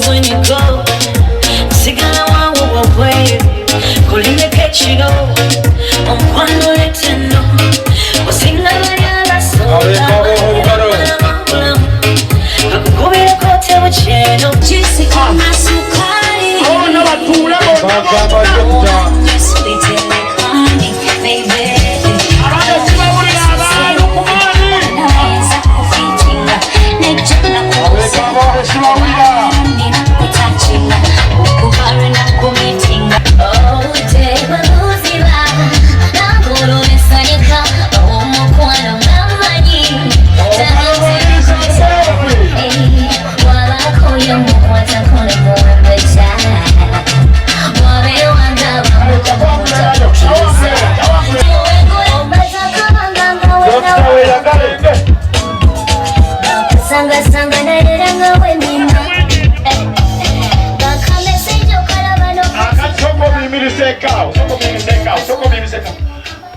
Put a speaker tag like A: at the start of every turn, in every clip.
A: When you go, sigala wangu wawe, kuline kechigo, omkwano leteno, osinga banyala sola, kakukubira kote bucheno, chisi kama sukari,
B: ona batula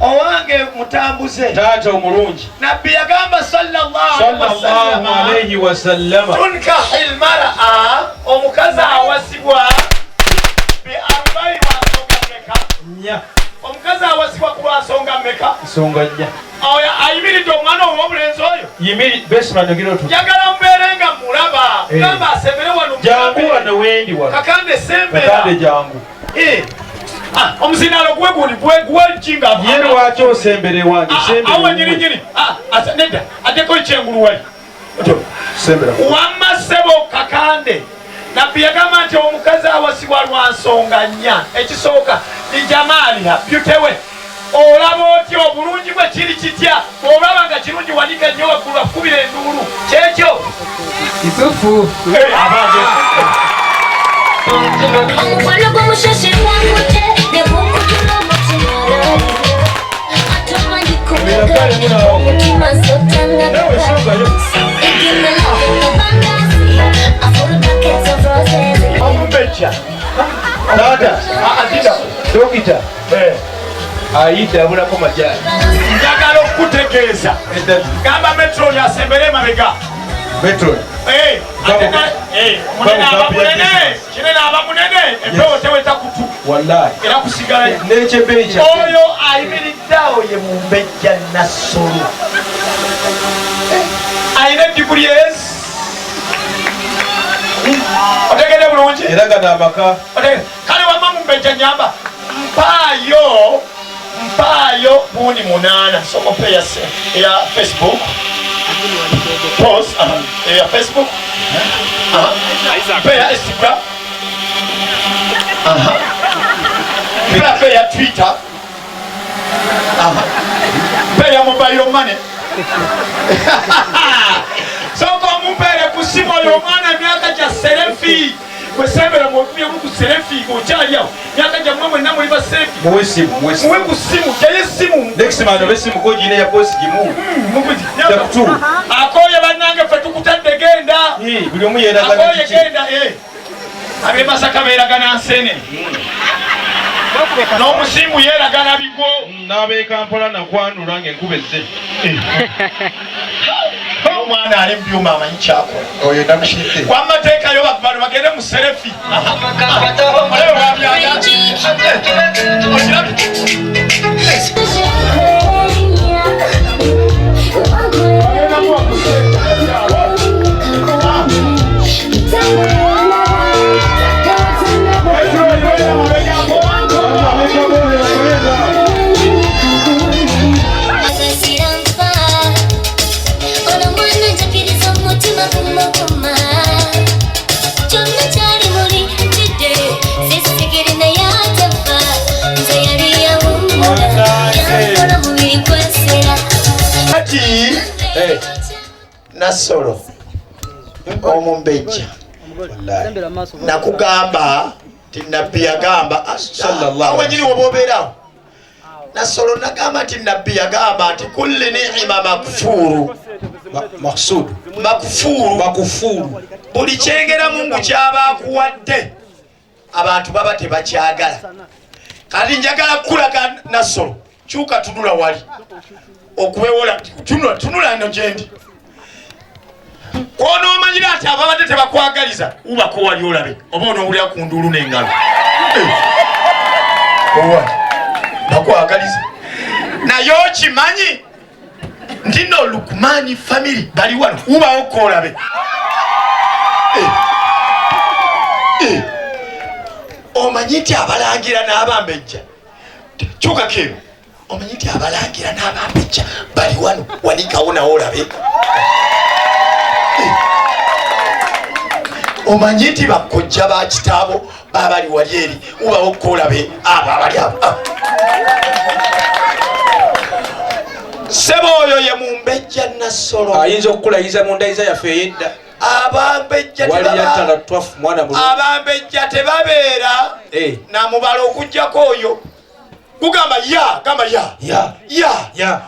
B: owange mutambuze
C: tata omulungi
B: nabbi yagamba sallallahu
C: alayhi wa sallam
B: tunkahil mar'a omukazi awasibwa bi arba'i wasonga meka
C: nya
B: omukazi awasibwa ku lwasonga meka
C: nsonga nya
B: oyo ayimiridde omwana ow'obulenzi oyo
C: yimiri besibanogira otu
B: yagala mubeerenga mulaba gamba asembere wano
C: jangu wano wendi wano
B: kakande sembera
C: kakande jangu
B: omuzinalo gwejinga
C: ye lwaki osembere wange
B: awe nyirinyiri nedda addeko ekyengulu wali wamma ssebo kakande nabbi yagamba nti omukazi awasibwa lwa nsonga nnya ekisooka lijamaaliha byutewe olaba otya obulungi bwe kiri kitya olaba nga kirungi wanika nnyo waggulu akubira enduulu kyekyo
D: isufu
A: omukwano gw'omusheshe gwangute ne gukutula omutima atoma ndikubuga omutima nsotanga
B: omubejja
C: tata dokita ayidde abulako majani
B: njagala okukutegeeza gamba metro yasembere emabega
C: metro
B: kinene aba munene empewo teweta kutu
C: wallahi
B: era kusigala
C: n'ekyebeeyi
B: oyo ayimiridde awo ye mumbejja Nassolo ayina ediguli ezi otegede bulungi
C: era gana amaka
B: kale wamma mumbejja nyamba mpaayo buuni 8 somope eya Facebook post eya Facebook peya Instagram peya Twitter peya mobile money soko mumpere kusimu oyo omwana emyaka gya selfie kwesembera mwokumye ku selfie okyaliawo myaka gya mmwe namuliba selfie muwe ku simu jaye simu
C: next man obesimu ko gine ya post gimu
B: akoye bannange ffe tukutadde genda
C: buli omu yeragana
B: akoye genda abemasaka beeragana nsenene n'omusimbu yeeragana bigo
C: n'abeekampola nakwanula ng'enkuba ezze
B: omwana ali mu byuma amanyi kyakola
C: oyo namushidde
B: wamateekayo bano bagende mu serefi Nassolo omumbejja nakugamba ti nabbi yagamba awanyini wobobeerawo Nassolo nagamba ti nabbi yagamba nti kulli ni'ima makfuru makufuru buli kyengera Mungu kyaba akuwadde abantu baba tebakyagala. Kati njagala kulaga Nassolo kyuka tunula wali okubewola tunula eno gyendi kono omanyira ati ababadde tebakwagaliza ubako wali olabe oba onoowulira ku nduulu n'engalo bakwagaliza naye okimanyi nti no Lukmani family bali wano ubawo koolabe omanyi nti abalangira n'abambejja kyuka kero omanyi nti abalangira n'abambejja bali wano wanikawo nawo olabe omanyi nti bakojja ba kitaabo babali wali eri ubawo koolabe abo abali abo sebo oyo ye mumbejja Nassolo
C: ayinza okukulayiza mu ndayiza yaffe ey'edda
B: abambejja tebabeera namubala okujjako oyo gugamba gamba ya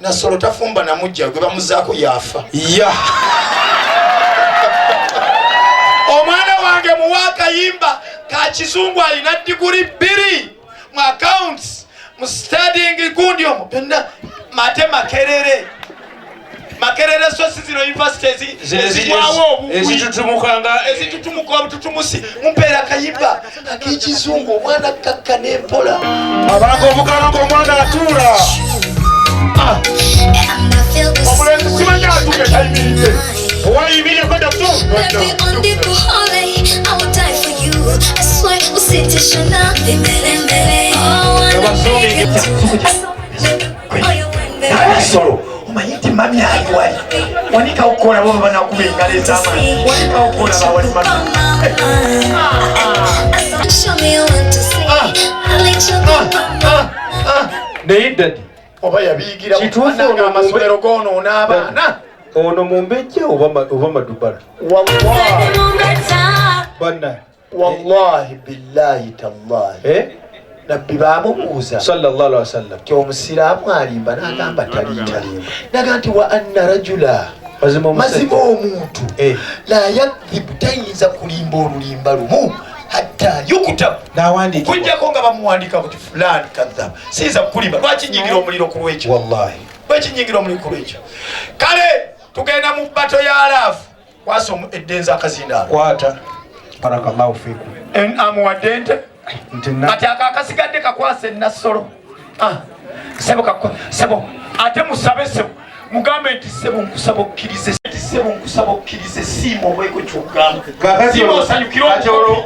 B: Nassolo tafumba namujja gwe bamuzaako yafa omwana wange muwaakayimba ka kizungu alina diguri 2 mu accounts mu studying gundi omwo penna mate Makerere sosi zino universities ezitutumuka obututumusi mumpeera kayimba ak'ekizungu omwana kakka n'empola
C: abantu obukalanga omwana atuula omulenzi simanya atuke tayimiridde owayimiryeko
B: Nassolo omanyi nti mami ali wali wanikawo kola bo banakuba engalo ez'amaanyi wanikawo kola bawali mami
C: naye ddadi
B: oba yabiyigira mutuufu amasomero goonoona abaana
C: ono mumbejja oba madubala
B: wallahi billahi tallahi nabbi bamubuuza
C: sallallahu alaihi wasallam
B: ti omusiraamu alimba n'agamba talimba naga nti wa anna rajula mazima omuntu la yakdhibu tayinza kulimba olulimba lumu hatta yukutabu kujjako nga bamuwandika kuti fulani kadhaba siyinza kulimba lwakinyingira omuliro ku lwekyo
C: wallahi
B: lwakinyingira omuliro ku lwekyo kale tugenda mu bbato ya laafu kwasa eddenza akazindaalo
C: kwata barakallahu fikum
B: amuwadde nte ati akakasigadde kakwase Nassolo sebo ate musabe sebo mugambe nti sebo nkusaba okkirize siima obweko kyogamba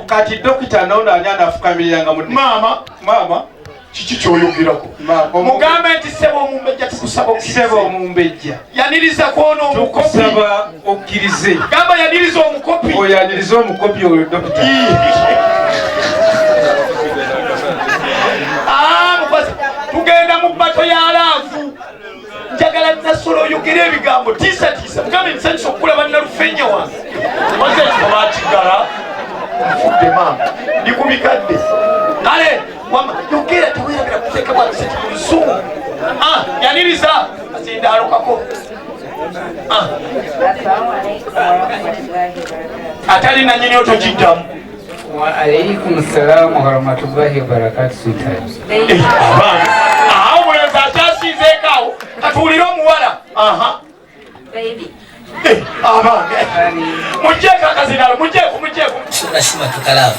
C: kati dokita nono ani anafukamiriranga
B: maama kiki kyoyogerako mugambe nti sebo omumbejja tukusaba
C: sebo omumbejja
B: yaniriza kwona omukopi
C: tukusaba okkirize
B: gamba yaniriza omukopi
C: oyaniriza omukopi oyo dokita
B: tugenda mu bbato ya laavu njagala Nassolo oyogera ebigambo tiisa mugambe nsanyusa okulaba Nalufenya wange maze ekifo bakigala nfudde maama ndi ku bikadde kale yogera teweragala kuteeka bwakiseki mu lusumu yaniriza azinda alokako atali nanyini otogiddamu
D: Waalaikum salam wa rahmatullahi wa barakatuh sweetheart.
B: Aho mulenzi akyasizeekaawo katuwulire omuwala
A: Baby.
B: Abange mujeeko akazinalo mujeeko
E: nasima tukalaavu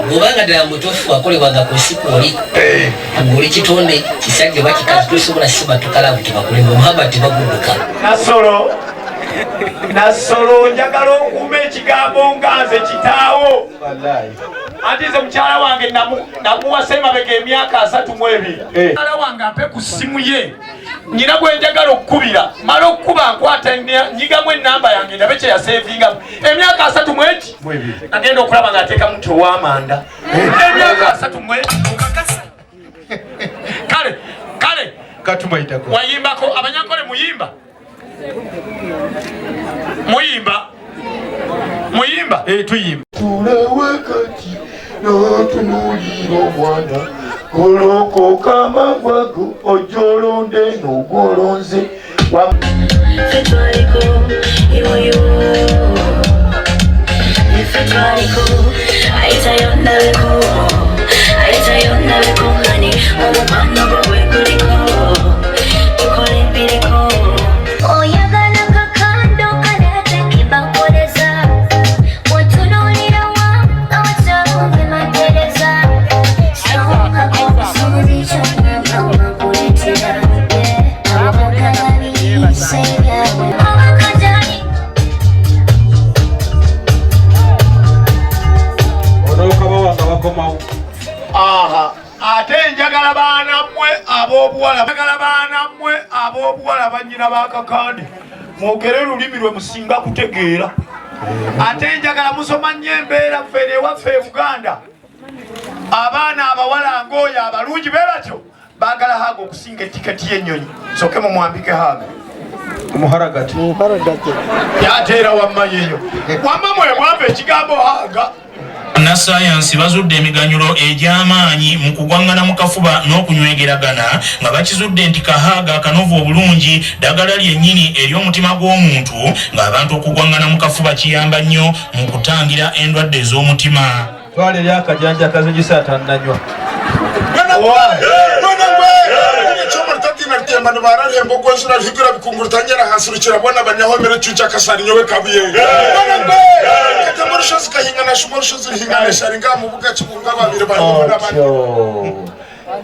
E: bwobanga ddala mutuufu wakolebwaga ku nsi kwoli ng'oli kitonde kisajja oba kikazi tosobola sima tukalaavu tebakulemba omuhamba tebagudduka
B: Nassolo njagala okuuma ekigambo nga nze kitaawo anti nze mukyala wange namuwasa emabega emyaka 32 mukyala wange ampe ku ssimu ye nyina gwe njagala okukubira mala okukuba nkwata nyigamu ennamba yange ndabe kye yasevingamu emyaka 32 nagenda okulaba ng'ateekamu nti ow'amanda emyaka 32 kale
C: katumaitako
B: wayimbako abanyankole muyimba
C: tuyimba
B: tulewekati notunulira omwana golokoka amagwago ojolonde n'ogolonze mwogere olulimi lwe musinga kutegeera ate njagala musoma nnyo embeera ffene ewaffe e Buganda abaana abawala ng'oyo abalungi be batyo baagala haaga okusinga etiketi y'ennyonyi soke mumwambike haaga
C: omuharagati
B: yateera wamma yeeyo wamma mwemwambe ekigambo haaga
F: Bannassaayansi bazudde emiganyulo egy'amaanyi mu kugwangana mu kafuba n'okunywegeragana nga bakizudde nti kahaaga akanovu obulungi ddagala lyennyini ery'omutima gw'omuntu ng'abantu okugwangana mu kafuba kiyamba nnyo mu kutangira endwadde ez'omutima.
C: twala eri akajanja akazigisa atannanywa
G: Manu bara rembo kwa sura hikura bikungur tanyera hasuru chira bwana banyaho mere chucha kasari nyowe kabuye bwana ngwe kata morshozi kahinga na shumorshozi hinga na sharinga mubuka chikunga babire bana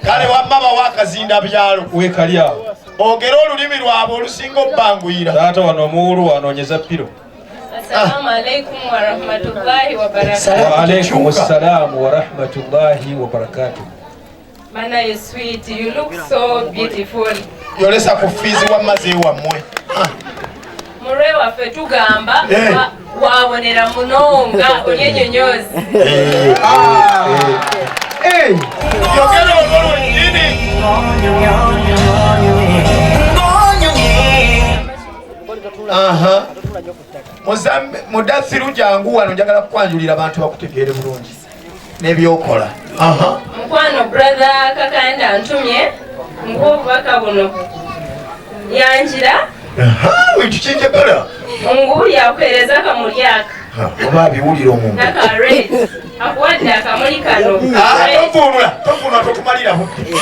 B: kale wamama wakazinda byalo
C: wekalya
B: ogero olulimi lwabo olusinga obbanguyira
C: taata wano omuwulu wanoonyeza piro.
A: Assalamu alaikum wa rahmatullahi wa barakatuh.
C: Wa alaikum assalamu wa rahmatullahi wa barakatuh.
A: Mana, you sweet, you look so beautiful.
B: Yolesa kufizi wa maze wa mwe.
A: Mure wa fetu gamba, wabonera munonga, onyenyonyozi.
B: Yogero ololo nini? Aha. Mudathiru jangu wano njagala kwanjulira abantu bakutegeere bulungi. Nebyokola. Aha.
A: Mkwano brother kakanda ntumye ngubaka buno yanjira
B: wetukinjagala
A: mungu yakwereza akamulyaka
B: oba biwulira omuntu
A: akuwadde akamuli kano
B: tovuunula totumalira budde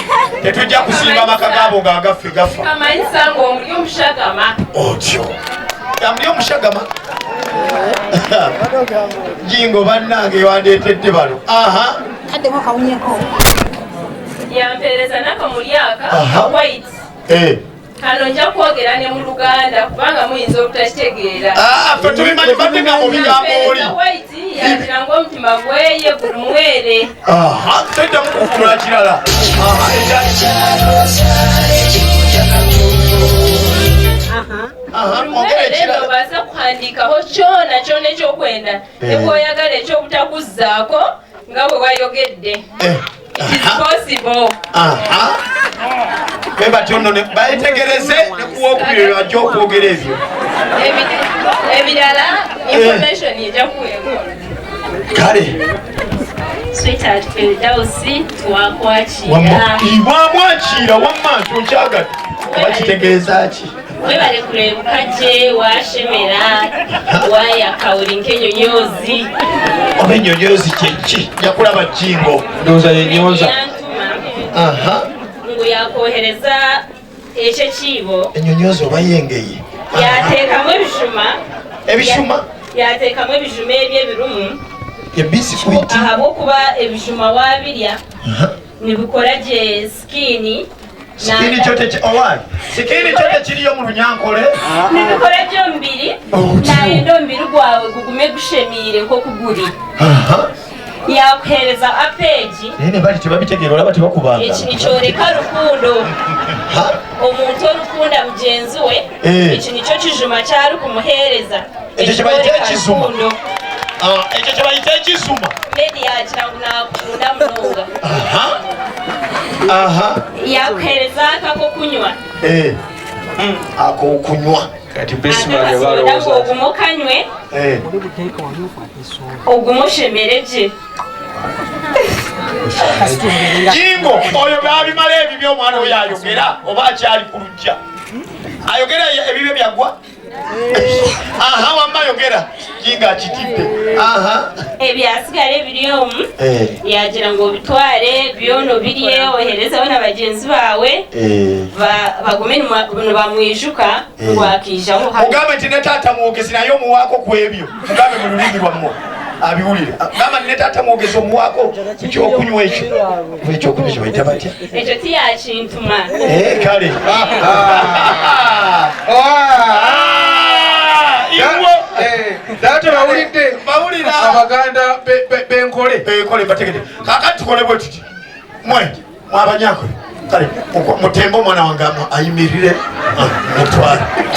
B: tetujja kusimba amaka gaabo ng'agaffe gafa
A: kamanyisa ng'omuli omushagama
B: otyo amuli omushagama jingo bannange wandeetedde bano aha
A: yampeereza n'akamulyaka white kano nja kwogera ne mu Luganda kubanga muyinza obutakitegeera
B: ffe tubimanyi baddenga mu bigambo oli
A: white yakira ng'omutima gweye gulumwere
B: teddamu kufuna kirala
A: Mulumwere obaasa kuhandikaho kyona kyona ekyokwenda ekwoyagala ekyobutakuzaako nga bwe wayogedde. It is possible.
B: Beba tyono ne bayetegereze ne kuwokubyo bajja okwogera ebyo.
A: Ebirala information ejja kuweebwa.
B: Kale.
A: Sweetheart Firdausi twakwakira.
B: Ibwamwakira wamma nkyagala. Bakitegeeza ki?
A: Webale kulebuka gye washemera wayakawuli nk'ennyonyozi.
B: Oba ennyonyozi kyeki? Yakulaba jjingo.
C: Ndowooza yenyoza.
A: Ngu yakohereza ekyo ekiibo.
B: Ennyonyozi oba yengeye.
A: Yateekamu ebishuma.
B: Ebishuma?
A: Yateekamu ebishuma eby'ebirumu.
B: Ebisikuiti.
A: Ahabw'okuba ebishuma waabirya ne bikola gye sikini.
B: Sikini kyote owali. Sikini kyote kiriyo mu Lunyankole.
A: Nibikola gyo mbiri. Nayenda omubiri gwawe gugume gushemiire nk'okuguli. Yakuhereza apeegi.
B: Naye bali tebabitegeera olaba tebakubanga.
A: Ekyoleka lukundo. Omuntu olukunda mugenzi we. Ekyo nikyo kijuma kyali kumuheereza.
B: Ekyo kye bayita ekizuma. Ekyo kye bayita ekizuma.
A: Medi yakirangu n'akunda munonga. Yakuhereza akakokunywa.
B: Akokunywa.
C: Kati bisimaali balowooza.
A: Ogumukanywe. Ogumushemere gye.
B: Jingo oyo babimala ebyo by'omwana oyo ayogera oba akyali ku lujja. ayogera ebibyo byagwa aha wamma ayogera jinga akitidde aha
A: ebyasigala biri omu yagira ngo bitware byono birye oherezeho na bagenzi bawe bagume bamwijuka ngwakijaho
B: mugambe nti ne taata mwogezi naye omuwaako ku ebyo mugambe mu lulimi lwammwe abiwulire gamba ne taata mwogezi omuwaako ekyokunywa ekyokunywa ekyo bayita batya
A: ekyo tiyakintuma
B: kale
C: Data bawulidde abaganda
B: benkole bategede kakati tukole bwe tuti mwe mwabanyakole kale mutembo omwana wange ayimirire mutwale